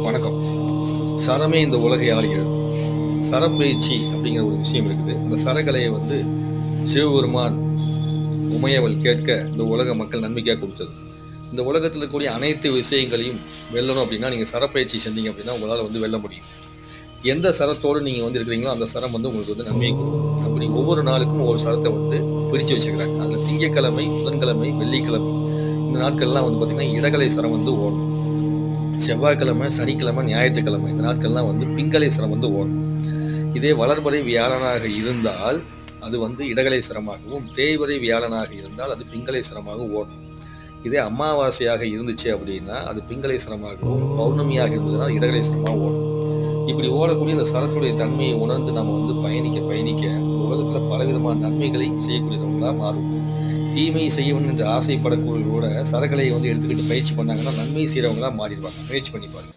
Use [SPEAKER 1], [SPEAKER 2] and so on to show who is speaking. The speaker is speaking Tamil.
[SPEAKER 1] வணக்கம். சரமே இந்த உலகை ஆளுகிறது. சரப்பயிற்சி அப்படிங்கிற ஒரு விஷயம் இருக்குது. இந்த சரக்கலையை சிவபெருமான் உமையவள் கேட்க இந்த உலக மக்கள் நன்மைக்காக கொடுத்தது. இந்த உலகத்தில் இருக்கக்கூடிய அனைத்து விஷயங்களையும் வெல்லணும் அப்படின்னா நீங்கள் சரப்பயிற்சி செஞ்சீங்க அப்படின்னா உங்களால் வெல்ல முடியும். எந்த சரத்தோடு நீங்கள் இருக்கிறீங்களோ அந்த சரம் உங்களுக்கு நன்மையை கொடுக்கும். அப்படி ஒவ்வொரு நாளுக்கும் ஒவ்வொரு சரத்தை பிரித்து வச்சுக்கிறாங்க. அதில் திங்கக்கிழமை, புதன்கிழமை, வெள்ளிக்கிழமை இந்த நாட்கள்லாம் பார்த்தீங்கன்னா இடகலை சரம் ஓடும். செவ்வாய்க்கிழமை, சனிக்கிழமை, ஞாயிற்றுக்கிழமை இந்த நாட்கள்லாம் பிங்கலை சிரம் ஓடும். இதே வளர்பறை வியாழனாக இருந்தால் அது இடகலை சிரமாகவும், தேய்வரை வியாழனாக இருந்தால் அது பிங்கலை சிரமாக ஓடும். இதே அமாவாசையாக இருந்துச்சு அப்படின்னா அது பிங்கலை சிரமாகவும், பௌர்ணமியாக இருந்ததுன்னா இடகலை சிரமாக ஓடும். இப்படி ஓடக்கூடிய இந்த சரத்துடைய தன்மையை உணர்ந்து நம்ம பயணிக்க பயணிக்க இந்த உலகத்தில் பலவிதமான நன்மைகளை செய்யக்கூடியவங்களா மாறும். தீமை செய்யணும் என்று ஆசைப்படக்கூடியவர்களோட சரக்கலையை எடுத்துக்கிட்டு பயிற்சி பண்ணாங்கன்னா நன்மை செய்கிறவங்களா மாறிடுவாங்க. முயற்சி பண்ணி பாருங்க.